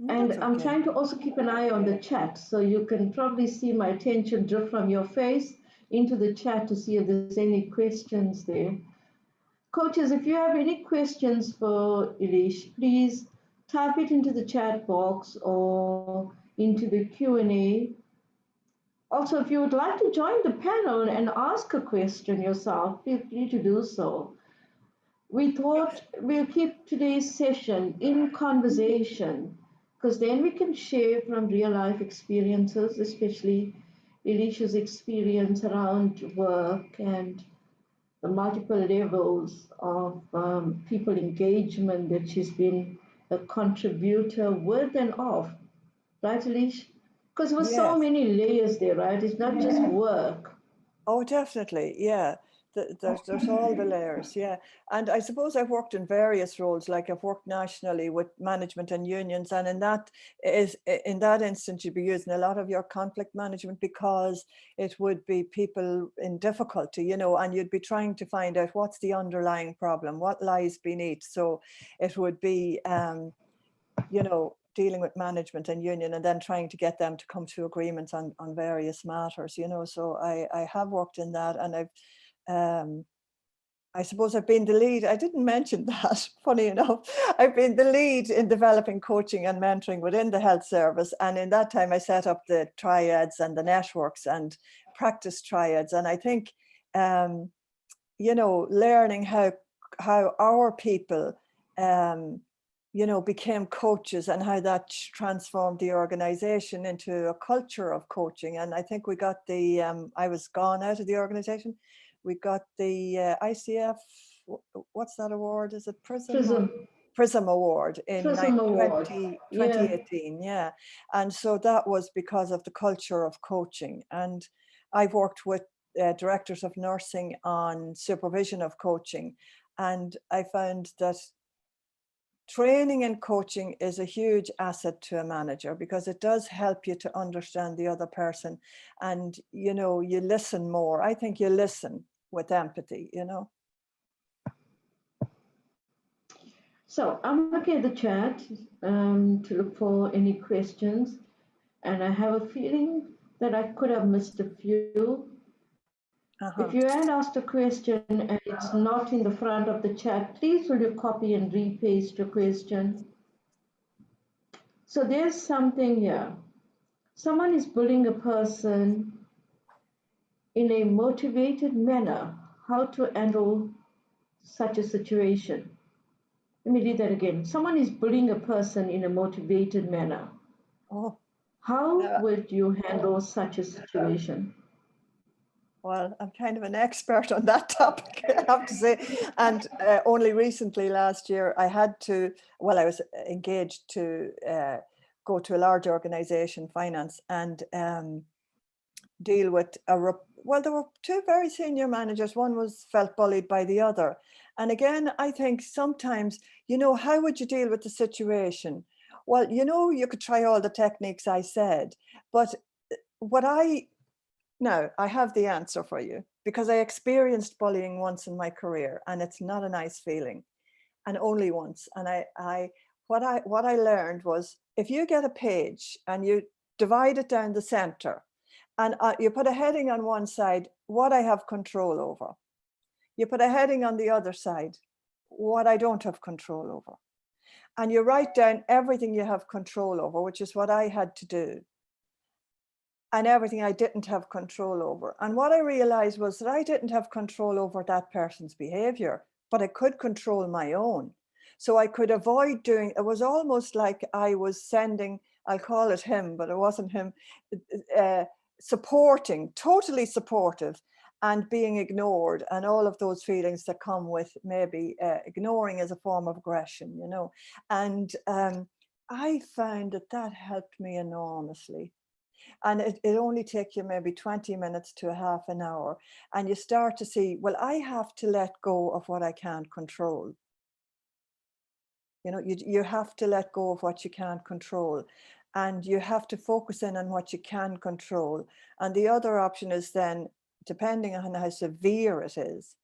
And I'm trying to also keep an eye on the chat. So you can probably see my attention drift from your face into the chat to see if there's any questions there. Coaches, if you have any questions for Eilish, please type it into the chat box or into the Q&A. Also, if you would like to join the panel and ask a question yourself, feel free to do so. We thought we'll keep today's session in conversation, because then we can share from real life experiences, especially Eilish's experience around work and the multiple levels of people engagement that she's been a contributor with and of. Right, Eilish? Because there were so many layers there, right? It's not just work.
Oh, definitely. Yeah. There's all the layers. Yeah. And I suppose I've worked in various roles, like I've worked nationally with management and unions. And in that instance, you'd be using a lot of your conflict management, because it would be people in difficulty, you know, and you'd be trying to find out what's the underlying problem, what lies beneath. So it would be, you know, dealing with management and union and then trying to get them to come to agreements on various matters, you know. So I have worked in that, and I suppose I've been the lead. I didn't mention that, funny enough. I've been the lead in developing coaching and mentoring within the health service. And in that time, I set up the triads and the networks and practice triads. And I think, you know, learning how our people you know, became coaches and how that transformed the organization into a culture of coaching. And I think we got the, I was gone out of the organization. We got the ICF, what's that award? Is it Prism Award in 2018. Yeah. And so that was because of the culture of coaching. And I've worked with directors of nursing on supervision of coaching. And I found that training and coaching is a huge asset to a manager, because it does help you to understand the other person, and you know, you listen more. I think you listen with empathy, you know.
So I'm looking at the chat to look for any questions, and I have a feeling that I could have missed a few. If you had asked a question and it's not in the front of the chat, please will you copy and repaste your question. So there's something here. Someone is bullying a person in a motivated manner. How to handle such a situation? Let me read that again. Someone is bullying a person in a motivated manner. How would you handle such a situation?
Well, I'm kind of an expert on that topic, I have to say. And only recently, last year, I had to, well, I was engaged to go to a large organization, finance, and deal with well, there were two very senior managers. One was felt bullied by the other. And again, I think sometimes, you know, how would you deal with the situation? Well, you know, you could try all the techniques I said, but now, I have the answer for you, because I experienced bullying once in my career, and it's not a nice feeling, and only once. And what I learned was, if you get a page and you divide it down the center, and you put a heading on one side, what I have control over. You put a heading on the other side, what I don't have control over. And you write down everything you have control over, which is what I had to do, and everything I didn't have control over. And what I realized was that I didn't have control over that person's behavior, but I could control my own. So I could avoid doing, it was almost like I was sending, I'll call it him, but it wasn't him, supporting, totally supportive, and being ignored, and all of those feelings that come with maybe ignoring as a form of aggression, you know. And I found that helped me enormously. And it only takes you maybe 20 minutes to a half an hour. And you start to see, well, I have to let go of what I can't control. You know, you have to let go of what you can't control. And you have to focus in on what you can control. And the other option is then, depending on how severe it is,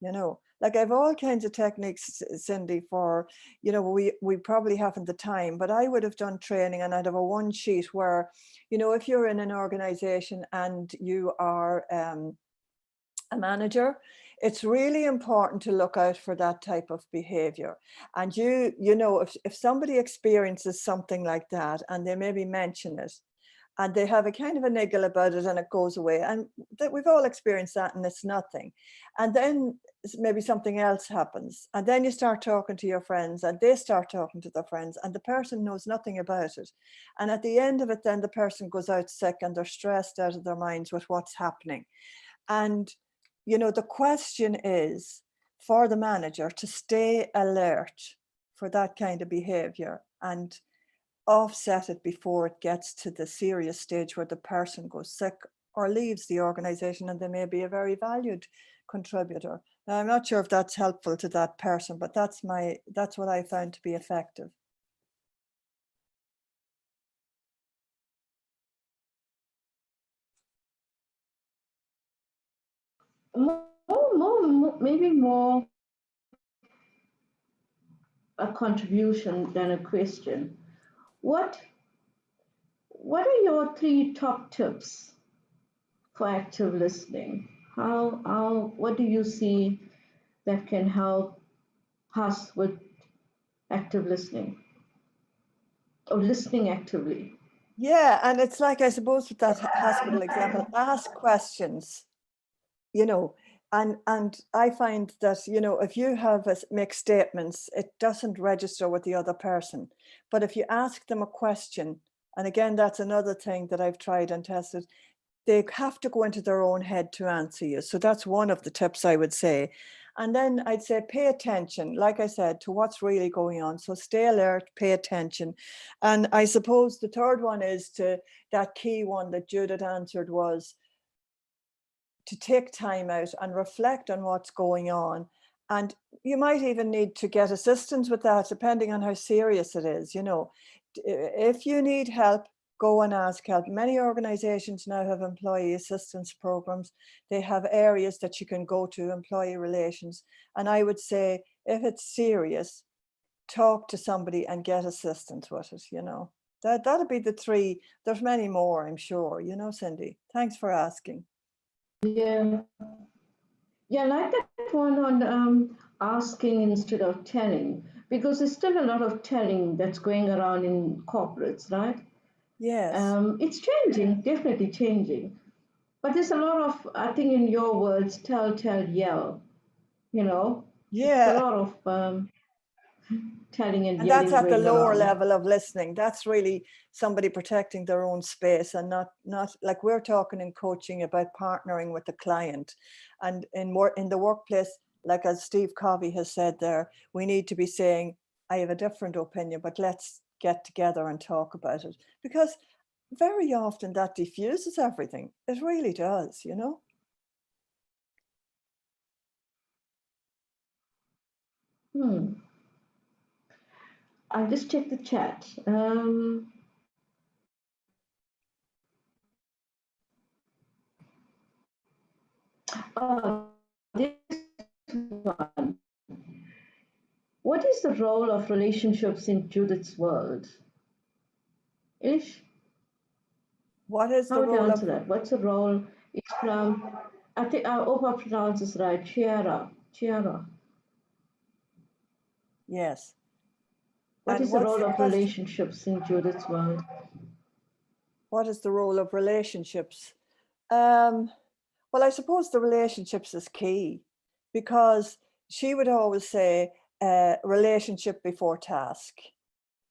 you know, like I have all kinds of techniques, Cindy, for, you know, we probably haven't the time, but I would have done training, and I'd have a one sheet where, you know, if you're in an organization and you are a manager, it's really important to look out for that type of behavior. And you know, if somebody experiences something like that, and they maybe mention it, and they have a kind of a niggle about it, and it goes away, and that we've all experienced that, and it's nothing. And then maybe something else happens, and then you start talking to your friends, and they start talking to their friends, and the person knows nothing about it. And at the end of it, then the person goes out sick, and they're stressed out of their minds with what's happening. And, you know, the question is for the manager to stay alert for that kind of behavior, and offset it before it gets to the serious stage where the person goes sick or leaves the organization, and they may be a very valued contributor. Now, I'm not sure if that's helpful to that person, but that's what I found to be effective.
Maybe more a contribution than a question. What are your 3 top tips for active listening? What do you see that can help us with active listening, or listening actively?
Yeah, and it's like, I suppose with that hospital example, ask questions. You know, And I find that, you know, if you have make statements, it doesn't register with the other person. But if you ask them a question, and again, that's another thing that I've tried and tested, they have to go into their own head to answer you. So that's one of the tips I would say. And then I'd say pay attention, like I said, to what's really going on. So stay alert, pay attention. And I suppose the third one is to that key one that Judith answered was to take time out and reflect on what's going on. And you might even need to get assistance with that, depending on how serious it is. You know, if you need help, go and ask help. Many organizations now have employee assistance programs. They have areas that you can go to, employee relations. And I would say, if it's serious, talk to somebody and get assistance with it, you know. That'd be the three. There's many more, I'm sure, you know, Cindy. Thanks for asking.
Yeah. Yeah, I like that one on asking instead of telling, because there's still a lot of telling that's going around in corporates, right?
Yes.
It's changing, definitely changing. But there's a lot of, I think in your words, tell, yell, you know? It's a
Yeah.
lot of telling and
And that's
yelling
at the
going
lower
around.
level of listening. That's really somebody protecting their own space, and not like we're talking in coaching about partnering with the client. And in the workplace, like as Steve Covey has said there, we need to be saying, I have a different opinion, but let's get together and talk about it. Because very often that diffuses everything. It really does, you know?
I'll just check the chat. This one. What is the role of relationships in Judith's world? Eilish?
What is the
How would you
role
answer
of...
that? What's the role? It's from, I think I hope I pronounce this right, Chiara.
Yes.
What
And
is the
what's
role
the
of
question?
relationships in Judith's world?
What is the role of relationships? Well, I suppose the relationships is key, because she would always say relationship before task.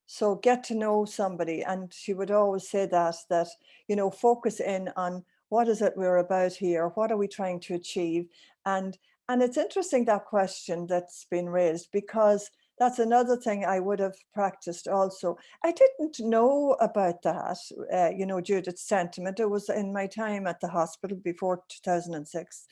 So get to know somebody, and she would always say that, you know, focus in on what is it we're about here, what are we trying to achieve. And it's interesting, that question that's been raised, because that's another thing I would have practiced also. I didn't know about that, you know, Judith's sentiment. It was in my time at the hospital before 2006.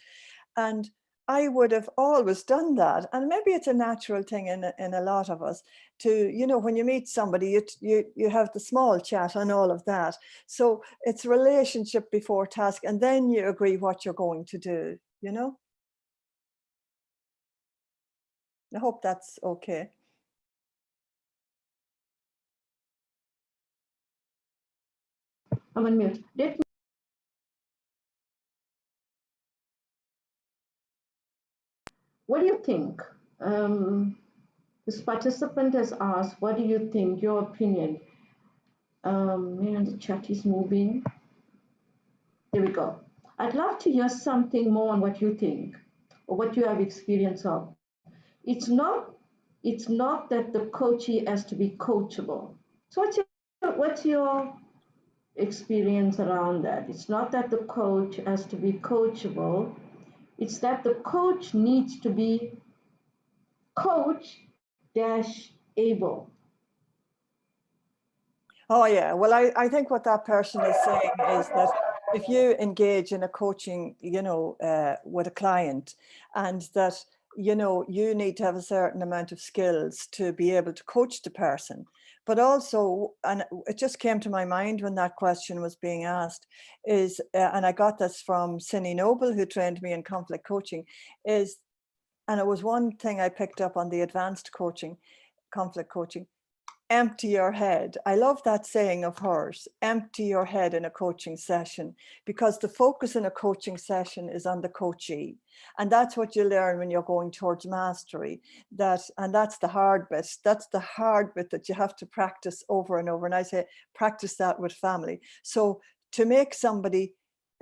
And I would have always done that. And maybe it's a natural thing in a lot of us to, you know, when you meet somebody, you have the small chat and all of that. So it's relationship before task, and then you agree what you're going to do, you know? I hope that's okay.
I'm on mute. What do you think? This participant has asked, what do you think, your opinion? The chat is moving. There we go. I'd love to hear something more on what you think or what you have experience of. It's not that the coachee has to be coachable. So what's your experience around that? It's not that the coach has to be coachable. It's that the coach needs to be coach-able.
Oh, yeah. Well, I think what that person is saying is that if you engage in a coaching, you know, with a client, and that, you know, you need to have a certain amount of skills to be able to coach the person. But also, and it just came to my mind when that question was being asked, is, and I got this from Cindy Noble, who trained me in conflict coaching, is, and it was one thing I picked up on the advanced coaching, conflict coaching, empty your head. I love that saying of hers, empty your head in a coaching session, because the focus in a coaching session is on the coachee. And that's what you learn when you're going towards mastery. And that's the hard bit. That's the hard bit that you have to practice over and over. And I say, practice that with family. So to make somebody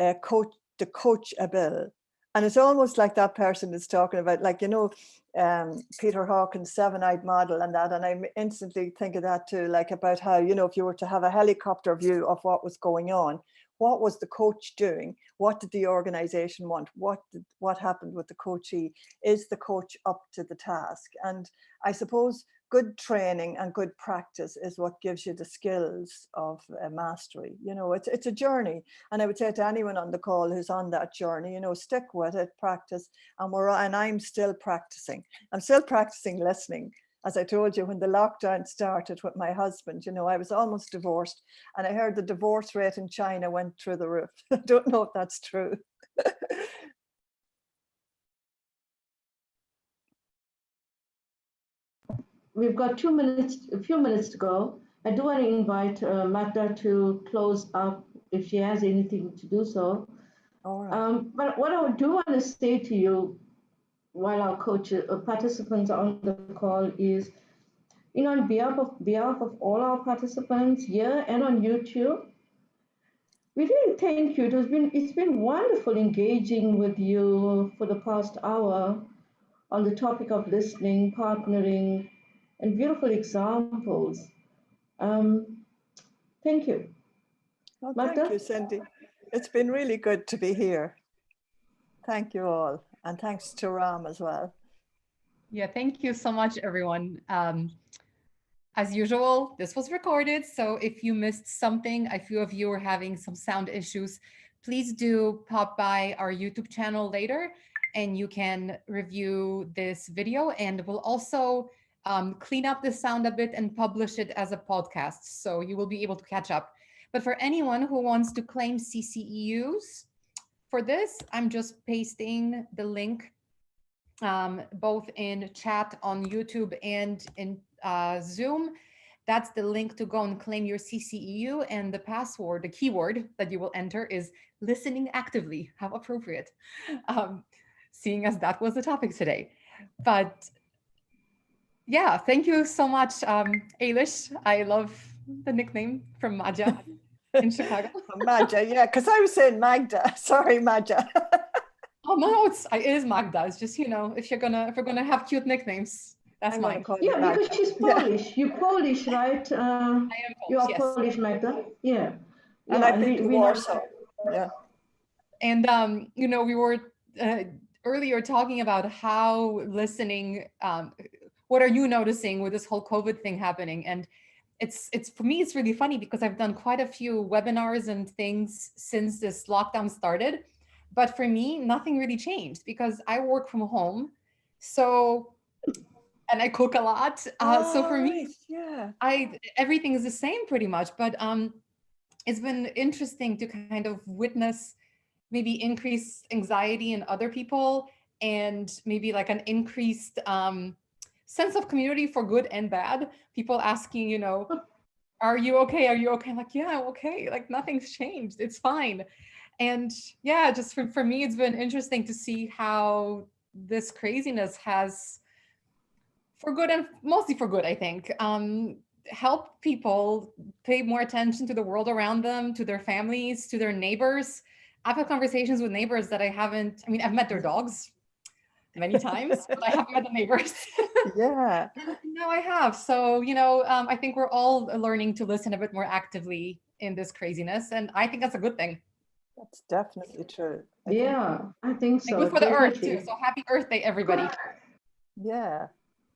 coachable, And it's almost like that person is talking about, like, Peter Hawkins' 7-eyed model and that. And I instantly think of that too, like about how, if you were to have a helicopter view of what was going on, what was the coach doing? What did the organization want? What happened with the coachee? Is the coach up to the task? And I suppose good training and good practice is what gives you the skills of mastery. It's a journey. And I would say to anyone on the call who's on that journey, stick with it, practice. And I'm still practicing. I'm still practicing listening. As I told you, when the lockdown started with my husband, I was almost divorced, and I heard the divorce rate in China went through the roof. I don't know if that's true.
We've got a few minutes to go. I do want to invite Magda to close up if she has anything to do so.
All right.
But what I do want to say to you while our participants are on the call is, on behalf of all our participants here and on YouTube, we really thank you. It's been wonderful engaging with you for the past hour on the topic of listening, partnering, and beautiful examples. Thank you.
Well,
Magda?
thank you, Cindy. It's been really good to be here. Thank you all. And thanks to Ram as well.
Yeah, thank you so much, everyone. As usual, this was recorded. So if you missed something, a few of you are having some sound issues, please do pop by our YouTube channel later and you can review this video, and we'll also clean up the sound a bit and publish it as a podcast. So you will be able to catch up. But for anyone who wants to claim CCEUs for this, I'm just pasting the link both in chat on YouTube and in Zoom. That's the link to go and claim your CCEU, and the password, the keyword that you will enter is listening actively. How appropriate, seeing as that was the topic today. But yeah, thank you so much, Eilish. I love the nickname from Maja in Chicago.
Maja, yeah, because I was saying Magda. Sorry, Maja.
Oh no, it is Magda. It's just, if we're gonna have cute nicknames, that's mine.
Yeah, because she's Polish. Yeah. You're Polish, right?
I am Polish,
you are
yes.
Polish, Magda. Yeah.
And I've been to Warsaw. Yeah.
And we were earlier talking about how listening. What are you noticing with this whole COVID thing happening? And it's for me, it's really funny because I've done quite a few webinars and things since this lockdown started. But for me, nothing really changed because I work from home. So, and I cook a lot. So for me,
yeah,
everything is the same pretty much. But it's been interesting to kind of witness maybe increased anxiety in other people, and maybe like an increased sense of community for good and bad. People asking, are you okay? Are you okay? I'm like, yeah, I'm okay. Like nothing's changed. It's fine. And yeah, just for me, it's been interesting to see how this craziness has, for good and mostly for good, I think, help people pay more attention to the world around them, to their families, to their neighbors. I've had conversations with neighbors that I've met their dogs many times, but I haven't met the neighbors.
Yeah.
No, I have. So, I think we're all learning to listen a bit more actively in this craziness. And I think that's a good thing.
That's definitely true.
I think so.
And good for the earth too. So happy Earth Day, everybody.
Yeah.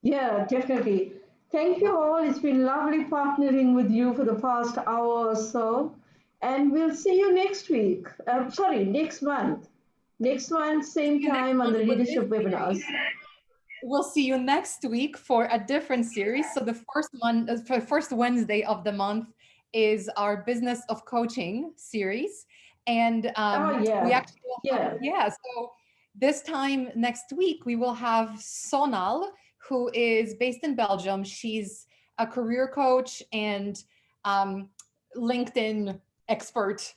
Yeah, definitely. Thank you all. It's been lovely partnering with you for the past hour or so. And we'll see you next week. Next month. Next month, same time on the leadership webinars.
We'll see you next week for a different series. So the first Wednesday of the month is our Business of Coaching series. And we actually so this time next week, we will have Sonal, who is based in Belgium. She's a career coach and LinkedIn expert,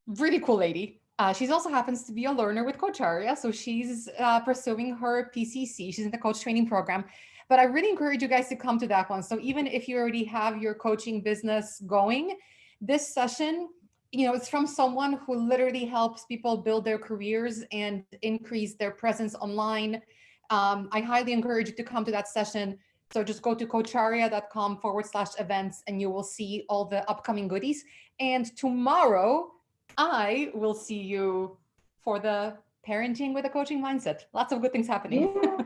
really cool lady. She also happens to be a learner with Coacharia. So she's pursuing her PCC. She's in the coach training program. But I really encourage you guys to come to that one. So even if you already have your coaching business going, this session it's from someone who literally helps people build their careers and increase their presence online. I highly encourage you to come to that session. So just go to coacharia.com/events and you will see all the upcoming goodies. And tomorrow, I will see you for the parenting with a coaching mindset. Lots of good things happening.
Yeah.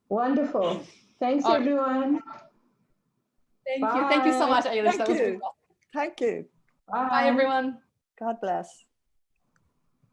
Wonderful. Thanks, everyone.
Thank you. Thank you so much, Eilish.
Thank you. Thank you.
Bye.
Bye, everyone.
God bless.